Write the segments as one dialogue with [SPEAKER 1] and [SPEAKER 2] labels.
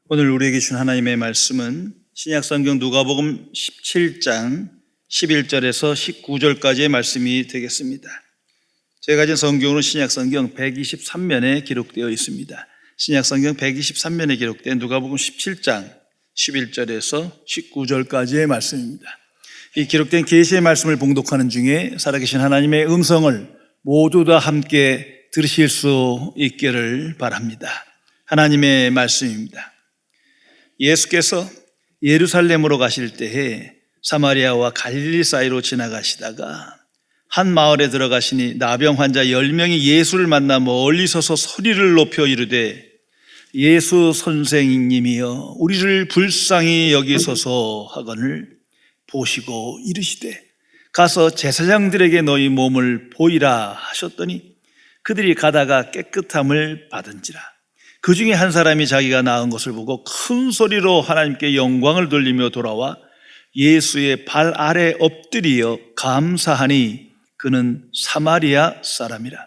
[SPEAKER 1] 오늘 우리에게 준 하나님의 말씀은 신약성경 누가복음 17장 11절에서 19절까지의 말씀이 되겠습니다. 제가 가진 성경으로 신약성경 123면에 기록되어 있습니다. 신약성경 123면에 기록된 누가복음 17장 11절에서 19절까지의 말씀입니다. 이 기록된 계시의 말씀을 봉독하는 중에 살아계신 하나님의 음성을 모두 다 함께 들으실 수 있기를 바랍니다. 하나님의 말씀입니다. 예수께서 예루살렘으로 가실 때에 사마리아와 갈릴리 사이로 지나가시다가 한 마을에 들어가시니 나병 환자 10명이 예수를 만나 멀리 서서 소리를 높여 이르되 예수 선생님이여 우리를 불쌍히 여기소서 하거늘 보시고 이르시되 가서 제사장들에게 너희 몸을 보이라 하셨더니 그들이 가다가 깨끗함을 받은지라. 그 중에 한 사람이 자기가 나은 것을 보고 큰 소리로 하나님께 영광을 돌리며 돌아와 예수의 발 아래 엎드리어 감사하니 그는 사마리아 사람이라.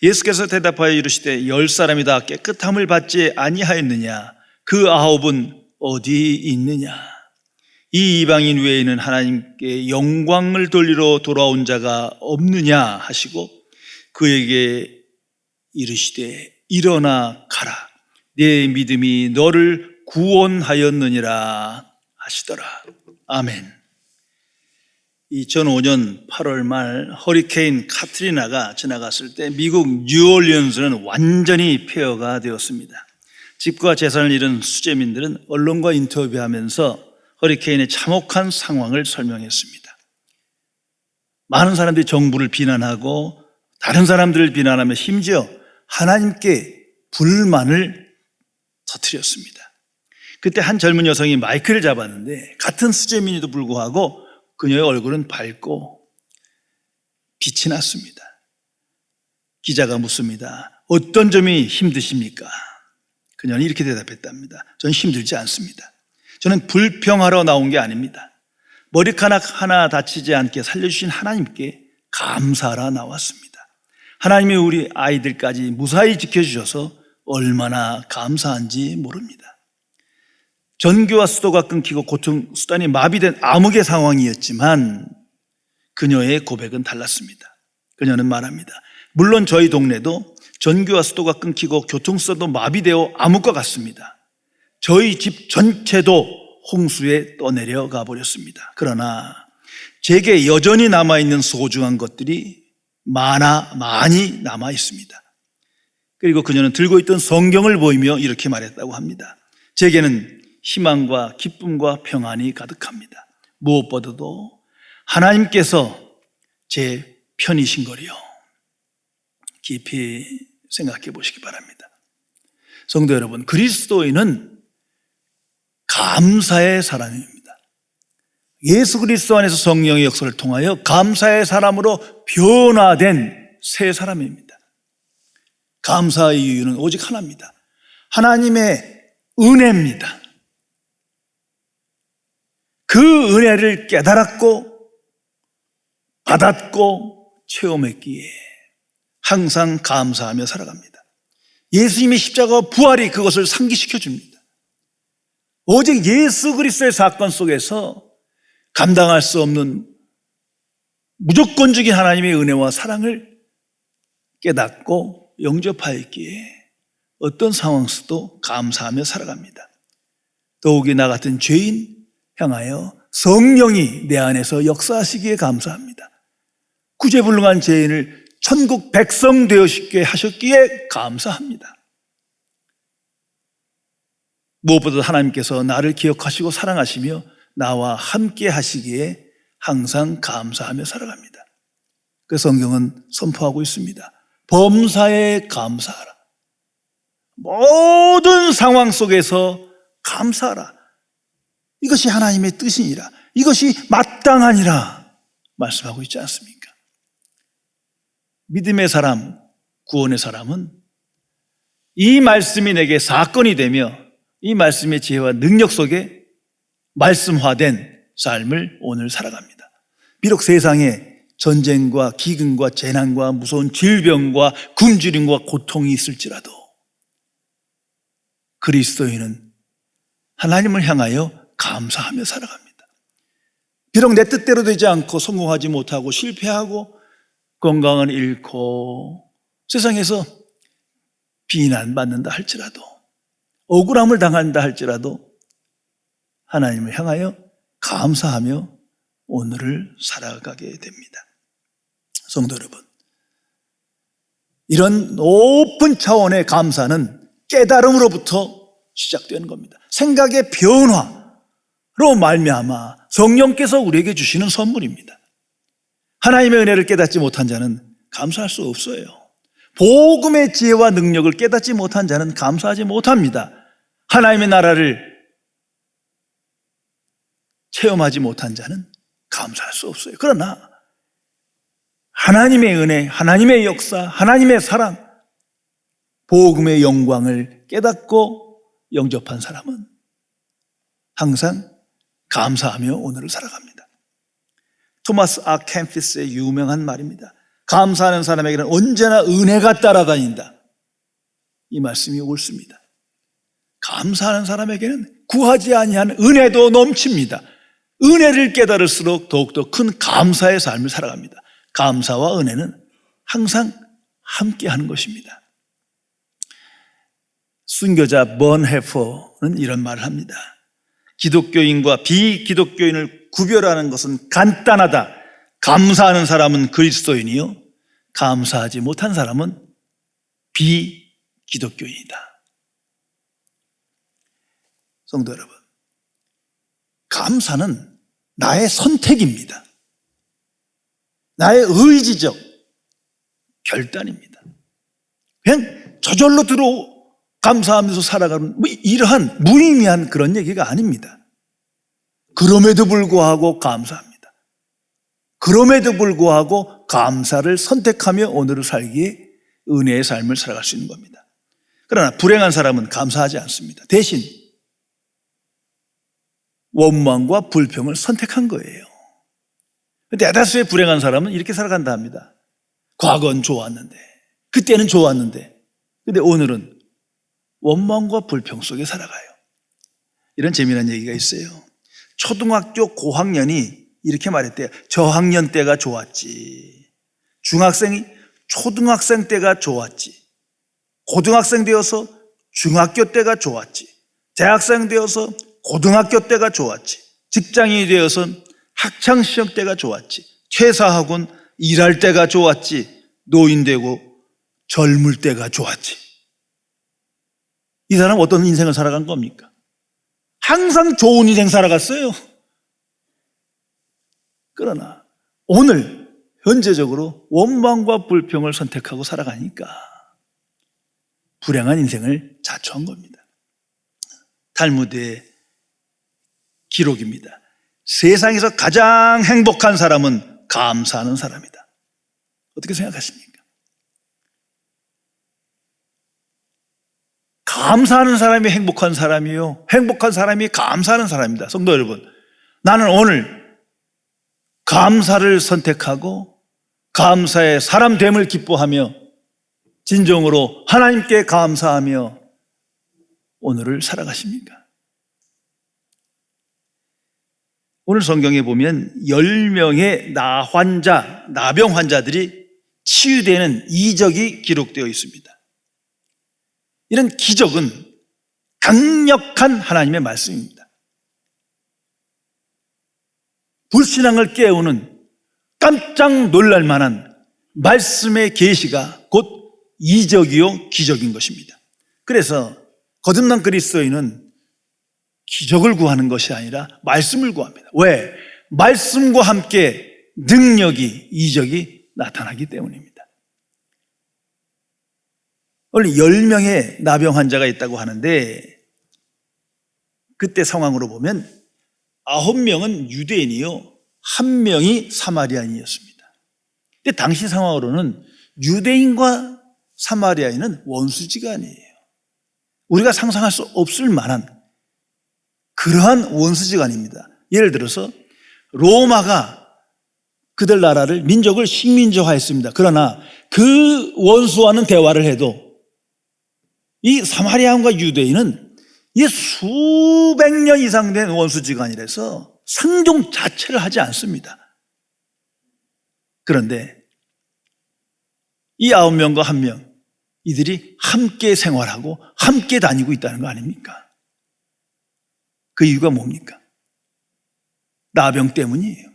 [SPEAKER 1] 예수께서 대답하여 이르시되 10사람이 다 깨끗함을 받지 아니하였느냐? 그 9은 어디 있느냐? 이 이방인 외에는 하나님께 영광을 돌리러 돌아온 자가 없느냐 하시고 그에게 이르시되 일어나 가라. 내 믿음이 너를 구원하였느니라 하시더라. 아멘. 2005년 8월 말 허리케인 카트리나가 지나갔을 때 미국 뉴올리언스는 완전히 폐허가 되었습니다. 집과 재산을 잃은 수재민들은 언론과 인터뷰하면서 허리케인의 참혹한 상황을 설명했습니다. 많은 사람들이 정부를 비난하고 다른 사람들을 비난하며 심지어 하나님께 불만을 터뜨렸습니다. 그때 한 젊은 여성이 마이크를 잡았는데 같은 수재민에도 불구하고 그녀의 얼굴은 밝고 빛이 났습니다. 기자가 묻습니다. 어떤 점이 힘드십니까? 그녀는 이렇게 대답했답니다. 저는 힘들지 않습니다. 저는 불평하러 나온 게 아닙니다. 머리카락 하나 다치지 않게 살려주신 하나님께 감사하러 나왔습니다. 하나님이 우리 아이들까지 무사히 지켜주셔서 얼마나 감사한지 모릅니다. 전기와 수도가 끊기고 교통수단이 마비된 암흑의 상황이었지만 그녀의 고백은 달랐습니다. 그녀는 말합니다. 물론 저희 동네도 전기와 수도가 끊기고 교통수단도 마비되어 암흑과 같습니다. 저희 집 전체도 홍수에 떠내려가 버렸습니다. 그러나 제게 여전히 남아있는 소중한 것들이 많이 남아 있습니다. 그리고 그녀는 들고 있던 성경을 보이며 이렇게 말했다고 합니다. 제게는 희망과 기쁨과 평안이 가득합니다. 무엇보다도 하나님께서 제 편이신 거리요. 깊이 생각해 보시기 바랍니다. 성도 여러분, 그리스도인은 감사의 사람입니다. 예수 그리스도 안에서 성령의 역사를 통하여 감사의 사람으로 변화된 새 사람입니다. 감사의 이유는 오직 하나입니다. 하나님의 은혜입니다. 그 은혜를 깨달았고 받았고 체험했기에 항상 감사하며 살아갑니다. 예수님의 십자가와 부활이 그것을 상기시켜 줍니다. 오직 예수 그리스도의 사건 속에서 감당할 수 없는 무조건적인 하나님의 은혜와 사랑을 깨닫고 영접하였기에 어떤 상황 속도 감사하며 살아갑니다. 더욱이 나 같은 죄인 향하여 성령이 내 안에서 역사하시기에 감사합니다. 구제불능한 죄인을 천국 백성 되시게 하셨기에 감사합니다. 무엇보다 하나님께서 나를 기억하시고 사랑하시며 나와 함께 하시기에 항상 감사하며 살아갑니다. 그 성경은 선포하고 있습니다. 범사에 감사하라. 모든 상황 속에서 감사하라. 이것이 하나님의 뜻이니라. 이것이 마땅하니라 말씀하고 있지 않습니까? 믿음의 사람, 구원의 사람은 이 말씀이 내게 사건이 되며 이 말씀의 지혜와 능력 속에 말씀화된 삶을 오늘 살아갑니다. 비록 세상에 전쟁과 기근과 재난과 무서운 질병과 굶주림과 고통이 있을지라도 그리스도인은 하나님을 향하여 감사하며 살아갑니다. 비록 내 뜻대로 되지 않고 성공하지 못하고 실패하고 건강을 잃고 세상에서 비난받는다 할지라도 억울함을 당한다 할지라도 하나님을 향하여 감사하며 오늘을 살아가게 됩니다. 성도 여러분, 이런 높은 차원의 감사는 깨달음으로부터 시작되는 겁니다. 생각의 변화로 말미암아 성령께서 우리에게 주시는 선물입니다. 하나님의 은혜를 깨닫지 못한 자는 감사할 수 없어요. 복음의 지혜와 능력을 깨닫지 못한 자는 감사하지 못합니다. 하나님의 나라를 체험하지 못한 자는 감사할 수 없어요. 그러나 하나님의 은혜, 하나님의 역사, 하나님의 사랑, 복음의 영광을 깨닫고 영접한 사람은 항상 감사하며 오늘을 살아갑니다. 토마스 아 캠피스의 유명한 말입니다. 감사하는 사람에게는 언제나 은혜가 따라다닌다. 이 말씀이 옳습니다. 감사하는 사람에게는 구하지 아니한 은혜도 넘칩니다. 은혜를 깨달을수록 더욱더 큰 감사의 삶을 살아갑니다. 감사와 은혜는 항상 함께하는 것입니다. 순교자 번헤퍼는 이런 말을 합니다. 기독교인과 비기독교인을 구별하는 것은 간단하다. 감사하는 사람은 그리스도인이요, 감사하지 못한 사람은 비기독교인이다. 성도 여러분, 감사는 나의 선택입니다. 나의 의지적 결단입니다. 그냥 저절로 감사하면서 살아가는 이러한 무의미한 그런 얘기가 아닙니다. 그럼에도 불구하고 감사합니다. 그럼에도 불구하고 감사를 선택하며 오늘을 살기에 은혜의 삶을 살아갈 수 있는 겁니다. 그러나 불행한 사람은 감사하지 않습니다. 대신 원망과 불평을 선택한 거예요. 대다수의 불행한 사람은 이렇게 살아간다 합니다. 과거는 좋았는데, 그때는 좋았는데, 근데 오늘은 원망과 불평 속에 살아가요. 이런 재미난 얘기가 있어요. 초등학교 고학년이 이렇게 말했대요. 저학년 때가 좋았지. 중학생이 초등학생 때가 좋았지. 고등학생 되어서 중학교 때가 좋았지. 대학생 되어서 고등학교 때가 좋았지. 직장인이 되어서 학창시절 때가 좋았지. 퇴사하곤 일할 때가 좋았지. 노인 되고 젊을 때가 좋았지. 이 사람 어떤 인생을 살아간 겁니까? 항상 좋은 인생 살아갔어요. 그러나 오늘 현재적으로 원망과 불평을 선택하고 살아가니까 불행한 인생을 자초한 겁니다. 탈무드의 기록입니다. 세상에서 가장 행복한 사람은 감사하는 사람이다. 어떻게 생각하십니까? 감사하는 사람이 행복한 사람이요, 행복한 사람이 감사하는 사람입니다. 성도 여러분, 나는 오늘 감사를 선택하고 감사의 사람됨을 기뻐하며 진정으로 하나님께 감사하며 오늘을 살아가십니까? 오늘 성경에 보면 10명의 나병 환자들이 치유되는 이적이 기록되어 있습니다. 이런 기적은 강력한 하나님의 말씀입니다. 불신앙을 깨우는 깜짝 놀랄 만한 말씀의 계시가 곧 이적이요 기적인 것입니다. 그래서 거듭난 그리스도인은 기적을 구하는 것이 아니라 말씀을 구합니다. 왜? 말씀과 함께 능력이, 이적이 나타나기 때문입니다. 원래 10명의 나병 환자가 있다고 하는데 그때 상황으로 보면 9명은 유대인이요, 1명이 사마리아인이었습니다. 근데 당시 상황으로는 유대인과 사마리아인은 원수지간이에요. 우리가 상상할 수 없을 만한 그러한 원수지간입니다. 예를 들어서 로마가 그들 나라를, 민족을 식민지화했습니다. 그러나 그 원수와는 대화를 해도 이 사마리아인과 유대인은 이 수백 년 이상 된 원수지간이라서 상종 자체를 하지 않습니다. 그런데 이 9명과 1명, 이들이 함께 생활하고 함께 다니고 있다는 거 아닙니까? 그 이유가 뭡니까? 나병 때문이에요.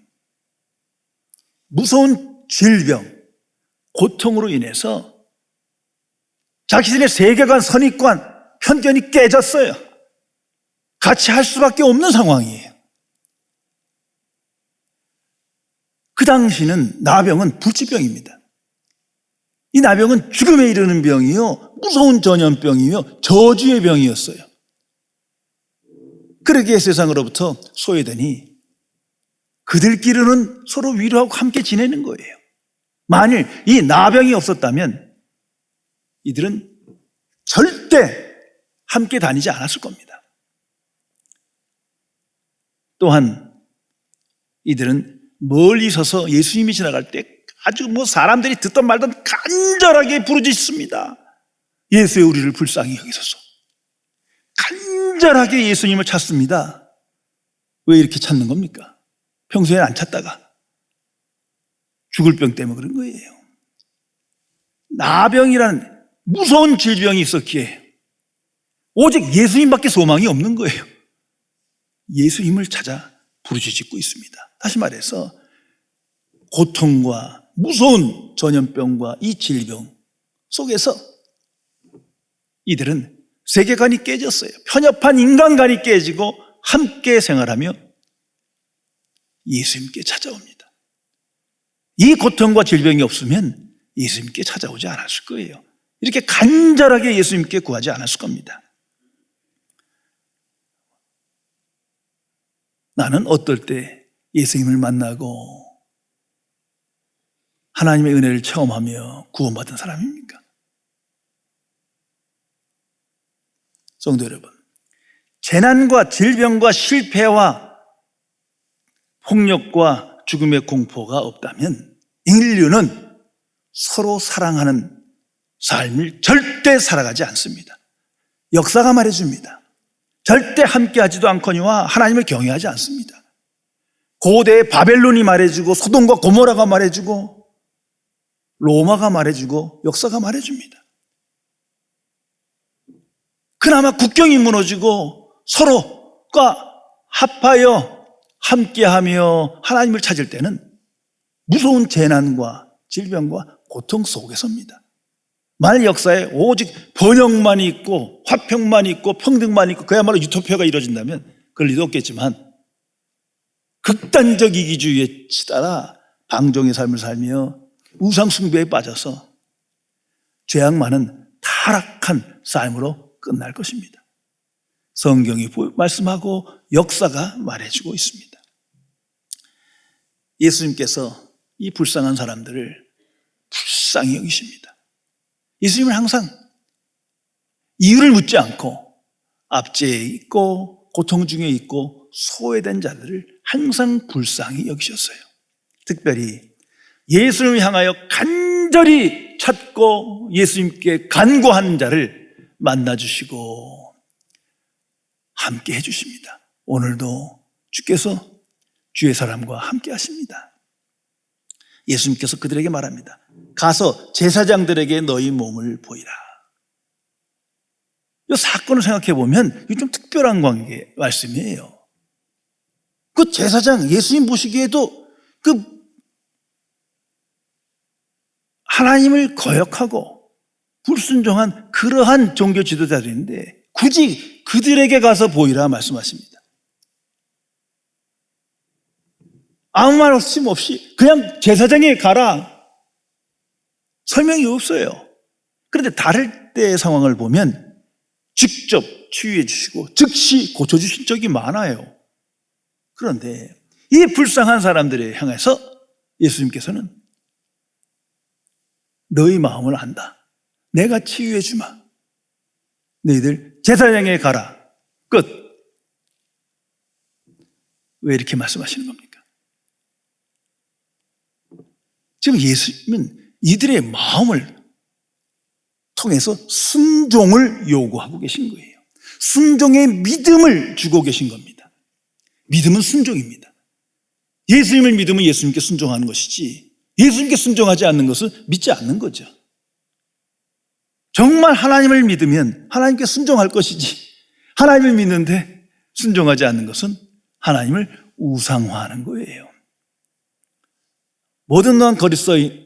[SPEAKER 1] 무서운 질병, 고통으로 인해서 자기들의 세계관, 선입관, 편견이 깨졌어요. 같이 할 수밖에 없는 상황이에요. 그 당시는 나병은 불치병입니다. 이 나병은 죽음에 이르는 병이요, 무서운 전염병이요, 저주의 병이었어요. 그러기에 세상으로부터 소외되니 그들끼리는 서로 위로하고 함께 지내는 거예요. 만일 이 나병이 없었다면 이들은 절대 함께 다니지 않았을 겁니다. 또한 이들은 멀리 서서 예수님이 지나갈 때 아주 사람들이 듣던 말던 간절하게 부르짖습니다. 예수의 우리를 불쌍히 여기소서. 간절하게 예수님을 찾습니다. 왜 이렇게 찾는 겁니까? 평소에 안 찾다가 죽을 병 때문에 그런 거예요. 나병이라는 무서운 질병이 있었기에 오직 예수님밖에 소망이 없는 거예요. 예수님을 찾아 부르짖고 있습니다. 다시 말해서 고통과 무서운 전염병과 이 질병 속에서 이들은 세계관이 깨졌어요. 편협한 인간관이 깨지고 함께 생활하며 예수님께 찾아옵니다. 이 고통과 질병이 없으면 예수님께 찾아오지 않았을 거예요. 이렇게 간절하게 예수님께 구하지 않았을 겁니다. 나는 어떨 때 예수님을 만나고 하나님의 은혜를 체험하며 구원받은 사람입니까? 성도 여러분, 재난과 질병과 실패와 폭력과 죽음의 공포가 없다면 인류는 서로 사랑하는 삶을 절대 살아가지 않습니다. 역사가 말해줍니다. 절대 함께하지도 않거니와 하나님을 경외하지 않습니다. 고대의 바벨론이 말해주고 소돔과 고모라가 말해주고 로마가 말해주고 역사가 말해줍니다. 그나마 국경이 무너지고 서로가 합하여 함께하며 하나님을 찾을 때는 무서운 재난과 질병과 고통 속에서입니다. 만일 역사에 오직 번영만 있고 화평만 있고 평등만 있고 그야말로 유토피아가 이루어진다면 그럴 리도 없겠지만 극단적 이기주의에 치달아 방종의 삶을 살며 우상 숭배에 빠져서 죄악 많은 타락한 삶으로 끝날 것입니다. 성경이 말씀하고 역사가 말해주고 있습니다. 예수님께서 이 불쌍한 사람들을 불쌍히 여기십니다. 예수님은 항상 이유를 묻지 않고 압제에 있고 고통 중에 있고 소외된 자들을 항상 불쌍히 여기셨어요. 특별히 예수님을 향하여 간절히 찾고 예수님께 간구하는 자를 만나주시고 함께 해주십니다. 오늘도 주께서 주의 사람과 함께 하십니다. 예수님께서 그들에게 말합니다. 가서 제사장들에게 너희 몸을 보이라. 이 사건을 생각해 보면 이게 좀 특별한 관계 말씀이에요. 그 제사장 예수님 보시기에도 그 하나님을 거역하고 불순종한 그러한 종교 지도자들인데 굳이 그들에게 가서 보이라 말씀하십니다. 아무 말씀 없이 그냥 제사장에 가라. 설명이 없어요. 그런데 다를 때의 상황을 보면 직접 치유해 주시고 즉시 고쳐주신 적이 많아요. 그런데 이 불쌍한 사람들을 향해서 예수님께서는 너희 마음을 안다. 내가 치유해 주마. 너희들 제사장에 가라. 끝. 왜 이렇게 말씀하시는 겁니까? 지금 예수님은 이들의 마음을 통해서 순종을 요구하고 계신 거예요. 순종의 믿음을 주고 계신 겁니다. 믿음은 순종입니다. 예수님을 믿으면 예수님께 순종하는 것이지 예수님께 순종하지 않는 것은 믿지 않는 거죠. 정말 하나님을 믿으면 하나님께 순종할 것이지 하나님을 믿는데 순종하지 않는 것은 하나님을 우상화하는 거예요. 모든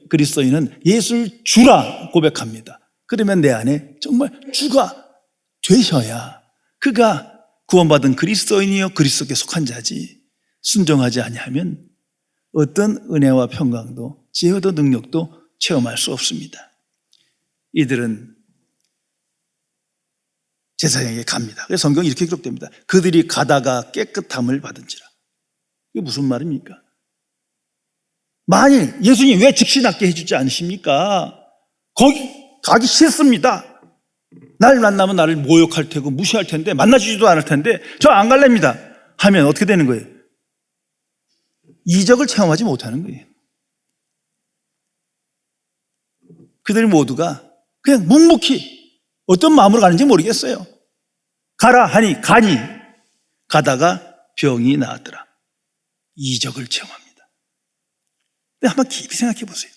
[SPEAKER 1] 그리스도인은 예수를 주라 고백합니다. 그러면 내 안에 정말 주가 되셔야 그가 구원받은 그리스도인이요 그리스도께 속한 자지 순종하지 아니하면 어떤 은혜와 평강도 지혜도 능력도 체험할 수 없습니다. 이들은 제사장에게 갑니다. 그래서 성경이 이렇게 기록됩니다. 그들이 가다가 깨끗함을 받은지라. 이게 무슨 말입니까? 만일 예수님 왜 즉시 낫게 해주지 않으십니까? 거기 가기 싫습니다. 날 만나면 나를 모욕할 테고 무시할 텐데 만나주지도 않을 텐데 저 안 갈랍니다 하면 어떻게 되는 거예요? 이적을 체험하지 못하는 거예요. 그들 모두가 그냥 묵묵히 어떤 마음으로 가는지 모르겠어요. 가라 하니 가니 가다가 병이 나았더라. 이적을 체험합니다. 근데 한번 깊이 생각해 보세요.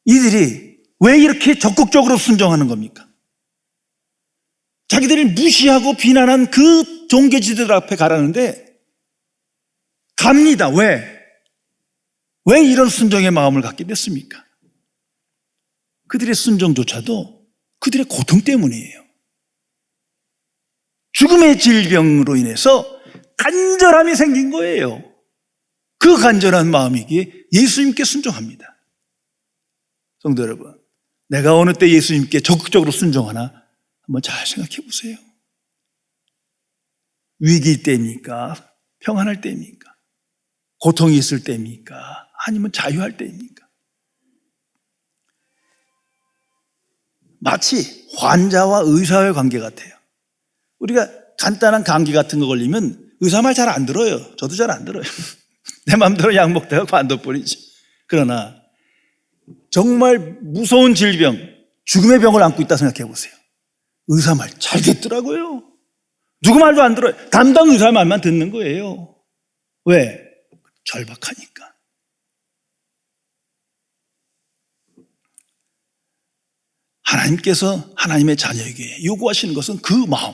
[SPEAKER 1] 이들이 왜 이렇게 적극적으로 순종하는 겁니까? 자기들이 무시하고 비난한 그 종교지들 앞에 가라는데 갑니다. 왜? 왜 이런 순종의 마음을 갖게 됐습니까? 그들의 순종조차도 그들의 고통 때문이에요. 죽음의 질병으로 인해서 간절함이 생긴 거예요. 그 간절한 마음이기에 예수님께 순종합니다. 성도 여러분, 내가 어느 때 예수님께 적극적으로 순종하나 한번 잘 생각해 보세요. 위기 때입니까? 평안할 때입니까? 고통이 있을 때입니까? 아니면 자유할 때입니까? 마치 환자와 의사의 관계 같아요. 우리가 간단한 감기 같은 거 걸리면 의사 말 잘 안 들어요. 저도 잘 안 들어요. 내 마음대로 약 먹다가 관둬버리죠. 그러나 정말 무서운 질병, 죽음의 병을 안고 있다 생각해 보세요. 의사 말 잘 듣더라고요. 누구 말도 안 들어요. 담당 의사 말만 듣는 거예요. 왜? 절박하니까. 하나님께서 하나님의 자녀에게 요구하시는 것은 그 마음,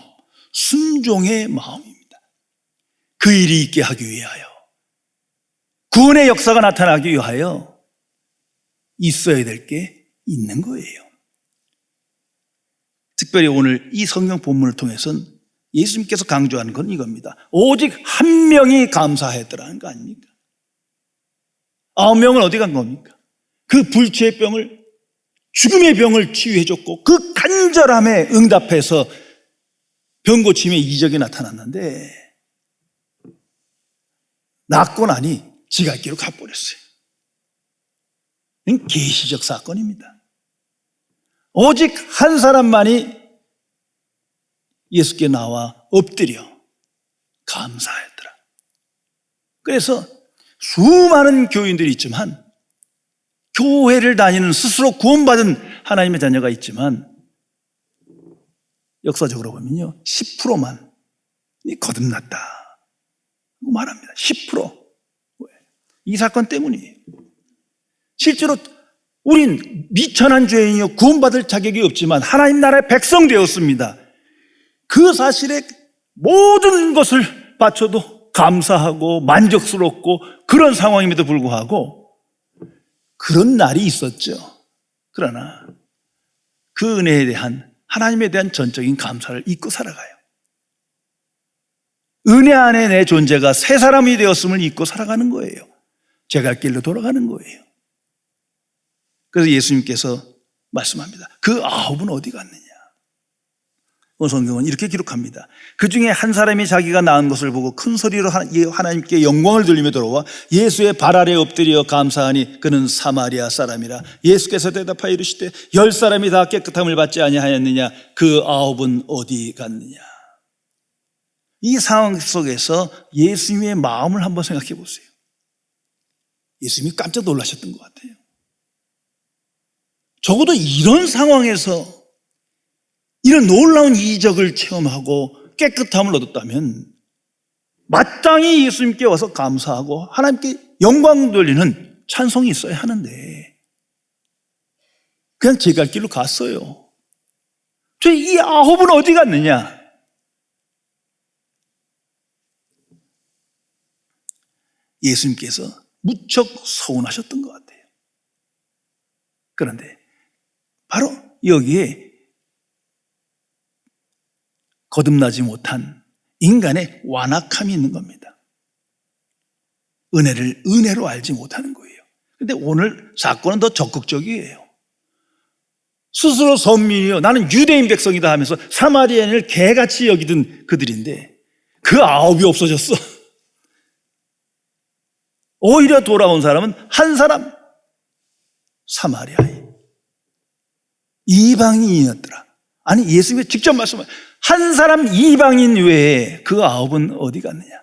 [SPEAKER 1] 순종의 마음입니다. 그 일이 있게 하기 위하여, 구원의 역사가 나타나기 위하여 있어야 될 게 있는 거예요. 특별히 오늘 이 성경 본문을 통해서는 예수님께서 강조하는 건 이겁니다. 오직 한 명이 감사했더라는 거 아닙니까? 9명은 어디 간 겁니까? 그 불치의 병을, 죽음의 병을 치유해줬고 그 간절함에 응답해서 병 고침의 이적이 나타났는데 낫고 나니 지가 있기로 가버렸어요. 이건 계시적 사건입니다. 오직 한 사람만이 예수께 나와 엎드려 감사했더라. 그래서 수많은 교인들이 있지만, 교회를 다니는 스스로 구원받은 하나님의 자녀가 있지만, 역사적으로 보면요 10%만 거듭났다 말합니다. 10%. 이 사건 때문이에요. 실제로 우린 미천한 죄인이요 구원받을 자격이 없지만 하나님 나라의 백성 되었습니다. 그 사실에 모든 것을 바쳐도 감사하고 만족스럽고 그런 상황임에도 불구하고 그런 날이 있었죠. 그러나 그 은혜에 대한, 하나님에 대한 전적인 감사를 잊고 살아가요. 은혜 안에 내 존재가 새 사람이 되었음을 잊고 살아가는 거예요. 제 갈 길로 돌아가는 거예요. 그래서 예수님께서 말씀합니다. 그 9은 어디 갔느냐? 성경은 이렇게 기록합니다. 그 중에 한 사람이 자기가 낳은 것을 보고 큰 소리로 하나님께 영광을 돌리며 들어와 예수의 발 아래 엎드려 감사하니 그는 사마리아 사람이라. 예수께서 대답하여 이르시되 10사람이 다 깨끗함을 받지 아니하였느냐? 그 9은 어디 갔느냐? 이 상황 속에서 예수님의 마음을 한번 생각해 보세요. 예수님이 깜짝 놀라셨던 것 같아요. 적어도 이런 상황에서 이런 놀라운 이적을 체험하고 깨끗함을 얻었다면 마땅히 예수님께 와서 감사하고 하나님께 영광 돌리는 찬송이 있어야 하는데 그냥 제 갈 길로 갔어요. 이 9은 어디 갔느냐? 예수님께서 무척 서운하셨던 것 같아요. 그런데 바로 여기에 거듭나지 못한 인간의 완악함이 있는 겁니다. 은혜를 은혜로 알지 못하는 거예요. 그런데 오늘 사건은 더 적극적이에요. 스스로 선민이요, 나는 유대인 백성이다 하면서 사마리아인을 개같이 여기던 그들인데 그 9이 없어졌어. 오히려 돌아온 사람은 한 사람, 사마리아인, 이방인이었더라. 아니, 예수님이 직접 말씀하신 한 사람 이방인 외에 그 9은 어디 갔느냐?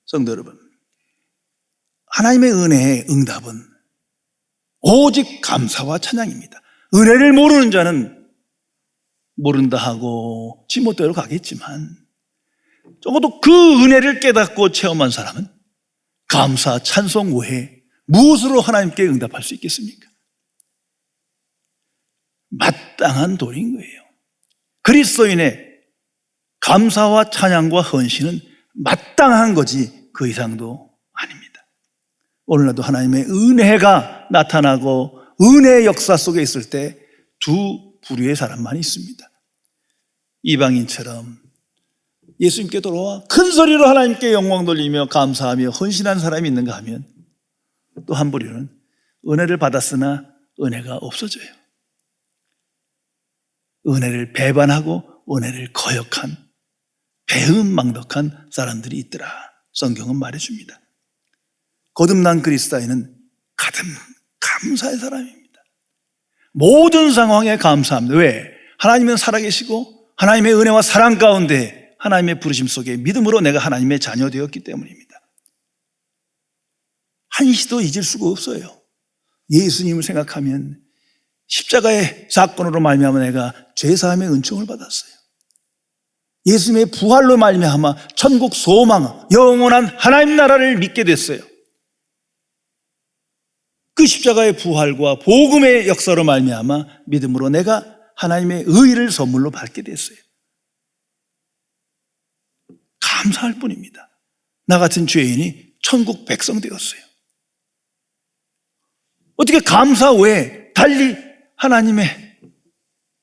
[SPEAKER 1] 성도 여러분, 하나님의 은혜의 응답은 오직 감사와 찬양입니다. 은혜를 모르는 자는 모른다 하고 지멋대로 가겠지만 적어도 그 은혜를 깨닫고 체험한 사람은 감사, 찬송 외에 무엇으로 하나님께 응답할 수 있겠습니까? 마땅한 도리인 거예요. 그리스도인의 감사와 찬양과 헌신은 마땅한 거지 그 이상도 아닙니다. 오늘날도 하나님의 은혜가 나타나고 은혜의 역사 속에 있을 때 두 부류의 사람만 있습니다. 이방인처럼 예수님께 돌아와 큰 소리로 하나님께 영광 돌리며 감사하며 헌신한 사람이 있는가 하면 또 한 부류는 은혜를 받았으나 은혜가 없어져요. 은혜를 배반하고 은혜를 거역한 배은망덕한 사람들이 있더라. 성경은 말해줍니다. 거듭난 그리스도인은 가장 감사의 사람입니다. 모든 상황에 감사합니다. 왜? 하나님은 살아계시고 하나님의 은혜와 사랑 가운데 하나님의 부르심 속에 믿음으로 내가 하나님의 자녀 되었기 때문입니다. 한시도 잊을 수가 없어요. 예수님을 생각하면 십자가의 사건으로 말미암아 내가 죄사함의 은총을 받았어요. 예수님의 부활로 말미암아 천국 소망, 영원한 하나님 나라를 믿게 됐어요. 그 십자가의 부활과 복음의 역사로 말미암아 믿음으로 내가 하나님의 의를 선물로 받게 됐어요. 감사할 뿐입니다. 나 같은 죄인이 천국 백성 되었어요. 어떻게 감사 외에 달리 하나님의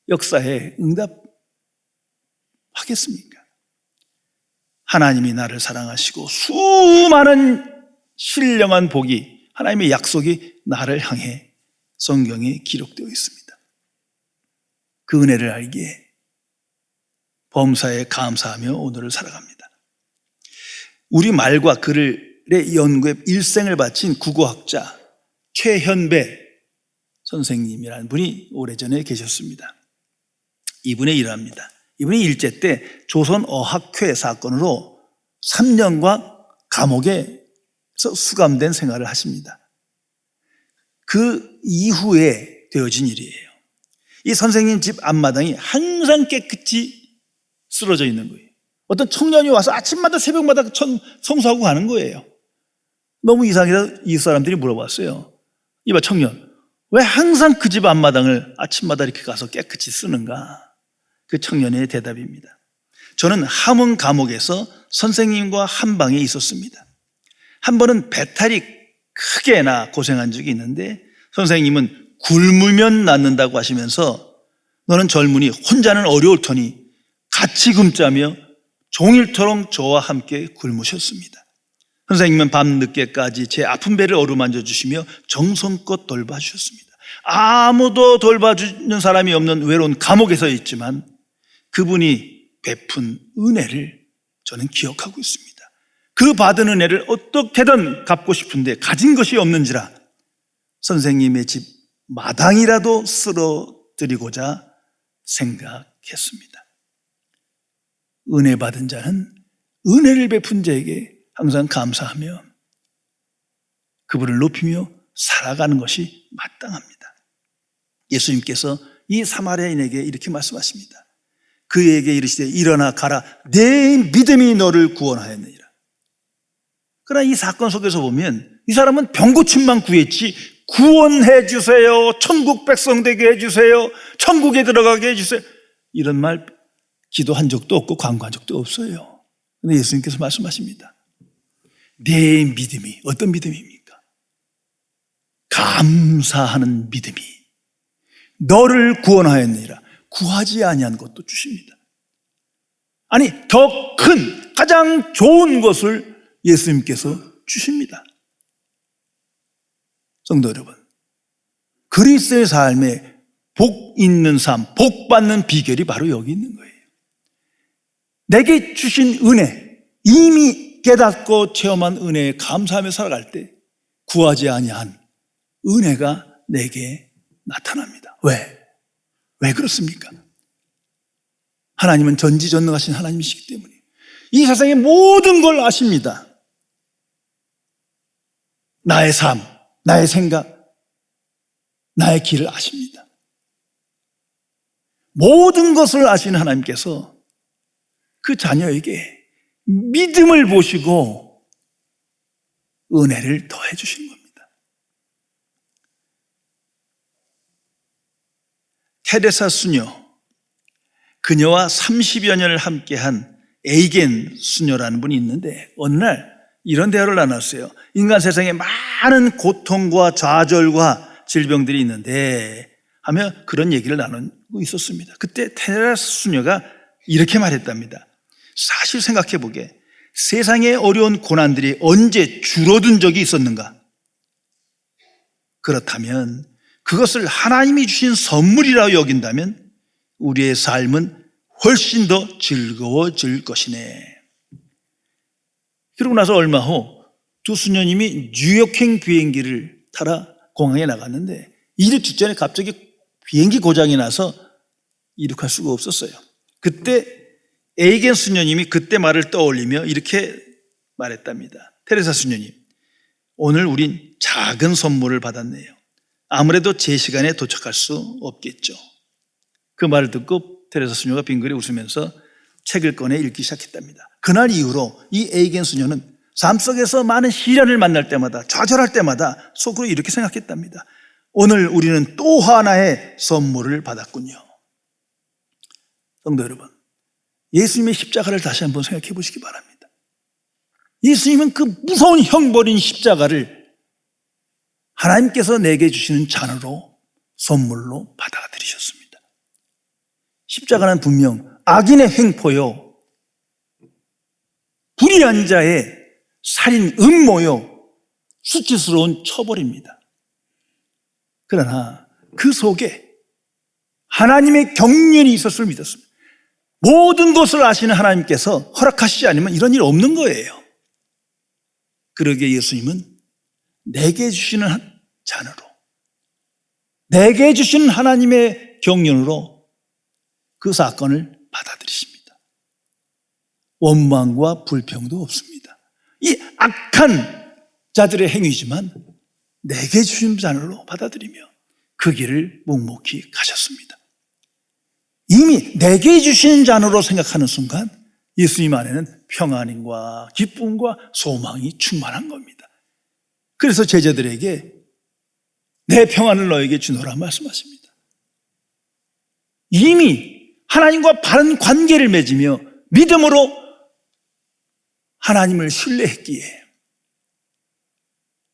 [SPEAKER 1] 역사에 응답하겠습니까? 하나님이 나를 사랑하시고 수많은 신령한 복이 하나님의 약속이 나를 향해 성경에 기록되어 있습니다. 그 은혜를 알기에 범사에 감사하며 오늘을 살아갑니다. 우리 말과 글의 연구에 일생을 바친 국어학자 최현배 선생님이라는 분이 오래전에 계셨습니다. 이분의 일화입니다. 이분이 일제 때 조선 어학회 사건으로 3년간 감옥에 수감된 생활을 하십니다. 그 이후에 되어진 일이에요. 이 선생님 집 앞마당이 항상 깨끗이 쓰러져 있는 거예요. 어떤 청년이 와서 아침마다 새벽마다 청소하고 가는 거예요. 너무 이상해서 이 사람들이 물어봤어요. 이봐 청년, 왜 항상 그 집 앞마당을 아침마다 이렇게 가서 깨끗이 쓰는가? 그 청년의 대답입니다. 저는 함흥 감옥에서 선생님과 한 방에 있었습니다. 한 번은 배탈이 크게 나 고생한 적이 있는데 선생님은 굶으면 낫는다고 하시면서 너는 젊으니 혼자는 어려울 터니 같이 굶자며 종일토록 저와 함께 굶으셨습니다. 선생님은 밤늦게까지 제 아픈 배를 어루만져 주시며 정성껏 돌봐주셨습니다. 아무도 돌봐주는 사람이 없는 외로운 감옥에서 있지만 그분이 베푼 은혜를 저는 기억하고 있습니다. 그 받은 은혜를 어떻게든 갚고 싶은데 가진 것이 없는지라 선생님의 집 마당이라도 쓸어드리고자 생각했습니다. 은혜 받은 자는 은혜를 베푼 자에게 항상 감사하며 그분을 높이며 살아가는 것이 마땅합니다. 예수님께서 이 사마리아인에게 이렇게 말씀하십니다. 그에게 이르시되 일어나 가라, 내 믿음이 너를 구원하였느니라. 그러나 이 사건 속에서 보면 이 사람은 병고침만 구했지 구원해 주세요, 천국 백성 되게 해주세요, 천국에 들어가게 해주세요, 이런 말 기도한 적도 없고 간구한 적도 없어요. 그런데 예수님께서 말씀하십니다. 내 믿음이 어떤 믿음입니까? 감사하는 믿음이 너를 구원하였느니라. 구하지 아니한 것도 주십니다. 아니, 더 큰 가장 좋은 것을 예수님께서 주십니다. 성도 여러분, 그리스도의 삶에 복 있는 삶, 복 받는 비결이 바로 여기 있는 거예요. 내게 주신 은혜, 이미 깨닫고 체험한 은혜에 감사하며 살아갈 때 구하지 아니한 은혜가 내게 나타납니다. 왜 그렇습니까? 하나님은 전지전능하신 하나님이시기 때문에 이 세상의 모든 걸 아십니다. 나의 삶, 나의 생각, 나의 길을 아십니다. 모든 것을 아시는 하나님께서 그 자녀에게 믿음을 보시고 은혜를 더해 주신 겁니다. 테레사 수녀, 그녀와 30여 년을 함께한 에이겐 수녀라는 분이 있는데 어느 날 이런 대화를 나눴어요. 인간 세상에 많은 고통과 좌절과 질병들이 있는데 하며 그런 얘기를 나누고 있었습니다. 그때 테레사 수녀가 이렇게 말했답니다. 사실 생각해보게 세상의 어려운 고난들이 언제 줄어든 적이 있었는가? 그렇다면 그것을 하나님이 주신 선물이라고 여긴다면 우리의 삶은 훨씬 더 즐거워질 것이네. 그러고 나서 얼마 후 두 수녀님이 뉴욕행 비행기를 타러 공항에 나갔는데 이륙 직전에 갑자기 비행기 고장이 나서 이륙할 수가 없었어요. 그때 에이겐 수녀님이 그때 말을 떠올리며 이렇게 말했답니다. 테레사 수녀님, 오늘 우린 작은 선물을 받았네요. 아무래도 제 시간에 도착할 수 없겠죠. 그 말을 듣고 테레사 수녀가 빙그레 웃으면서 책을 꺼내 읽기 시작했답니다. 그날 이후로 이 에이겐 수녀는 삶 속에서 많은 시련을 만날 때마다, 좌절할 때마다 속으로 이렇게 생각했답니다. 오늘 우리는 또 하나의 선물을 받았군요. 성도 여러분, 예수님의 십자가를 다시 한번 생각해 보시기 바랍니다. 예수님은 그 무서운 형벌인 십자가를 하나님께서 내게 주시는 잔으로 선물로 받아들이셨습니다. 십자가는 분명 악인의 횡포요, 불의한 자의 살인 음모요, 수치스러운 처벌입니다. 그러나 그 속에 하나님의 경륜이 있었을 믿었습니다. 모든 것을 아시는 하나님께서 허락하시지 않으면 이런 일 없는 거예요. 그러기에 예수님은 내게 주시는 잔으로, 내게 주시는 하나님의 경륜으로 그 사건을 받아들이십니다. 원망과 불평도 없습니다. 이 악한 자들의 행위지만 내게 주신 잔으로 받아들이며 그 길을 묵묵히 가셨습니다. 이미 내게 주신 잔으로 생각하는 순간 예수님 안에는 평안과 기쁨과 소망이 충만한 겁니다. 그래서 제자들에게 내 평안을 너에게 주노라 말씀하십니다. 이미 하나님과 바른 관계를 맺으며 믿음으로 하나님을 신뢰했기에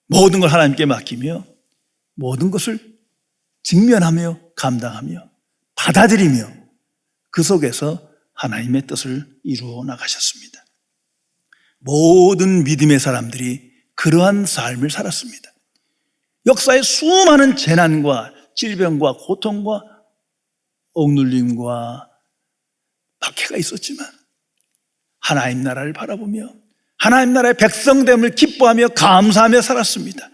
[SPEAKER 1] 모든 걸 하나님께 맡기며 모든 것을 직면하며 감당하며 받아들이며 그 속에서 하나님의 뜻을 이루어 나가셨습니다. 모든 믿음의 사람들이 그러한 삶을 살았습니다. 역사에 수많은 재난과 질병과 고통과 억눌림과 박해가 있었지만 하나님 나라를 바라보며 하나님 나라의 백성됨을 기뻐하며 감사하며 살았습니다.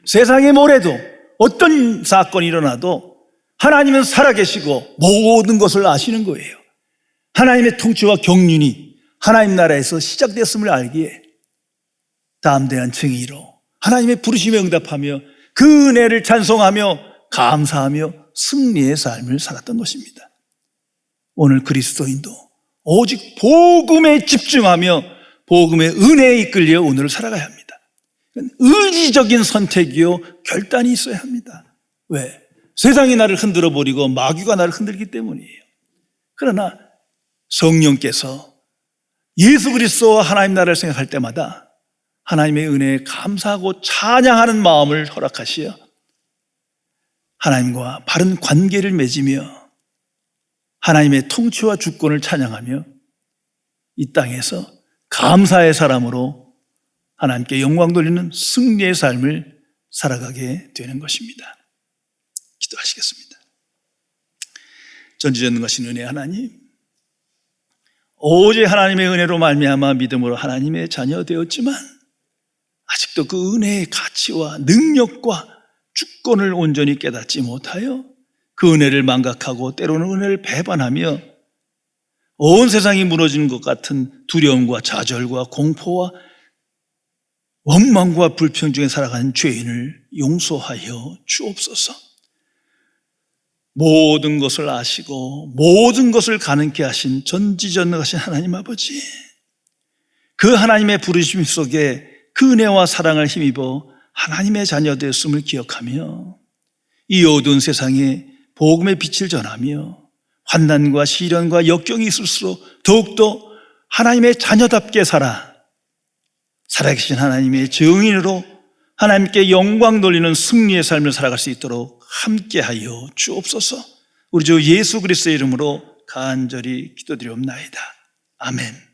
[SPEAKER 1] 세상에 뭐래도 어떤 사건이 일어나도 하나님은 살아계시고 모든 것을 아시는 거예요. 하나님의 통치와 경륜이 하나님 나라에서 시작됐음을 알기에 담대한 증의로 하나님의 부르심에 응답하며 그 은혜를 찬송하며 감사하며 승리의 삶을 살았던 것입니다. 오늘 그리스도인도 오직 복음에 집중하며 복음의 은혜에 이끌려 오늘을 살아가야 합니다. 의지적인 선택이요 결단이 있어야 합니다. 왜? 세상이 나를 흔들어 버리고 마귀가 나를 흔들기 때문이에요. 그러나 성령께서 예수 그리스도와 하나님 나라를 생각할 때마다 하나님의 은혜에 감사하고 찬양하는 마음을 허락하시어 하나님과 바른 관계를 맺으며 하나님의 통치와 주권을 찬양하며 이 땅에서 감사의 사람으로 하나님께 영광 돌리는 승리의 삶을 살아가게 되는 것입니다. 기도하시겠습니다. 전지전능하신 은혜 하나님, 오직 하나님의 은혜로 말미암아 믿음으로 하나님의 자녀 되었지만 아직도 그 은혜의 가치와 능력과 주권을 온전히 깨닫지 못하여 그 은혜를 망각하고 때로는 은혜를 배반하며 온 세상이 무너지는 것 같은 두려움과 좌절과 공포와 원망과 불평 중에 살아가는 죄인을 용서하여 주옵소서. 모든 것을 아시고 모든 것을 가능케 하신 전지전능하신 하나님 아버지, 그 하나님의 부르심 속에 그 은혜와 사랑을 힘입어 하나님의 자녀 되었음을 기억하며 이 어두운 세상에 복음의 빛을 전하며 환난과 시련과 역경이 있을수록 더욱더 하나님의 자녀답게 살아계신 하나님의 증인으로 하나님께 영광 돌리는 승리의 삶을 살아갈 수 있도록 함께하여 주옵소서. 우리 주 예수 그리스도의 이름으로 간절히 기도드리옵나이다. 아멘.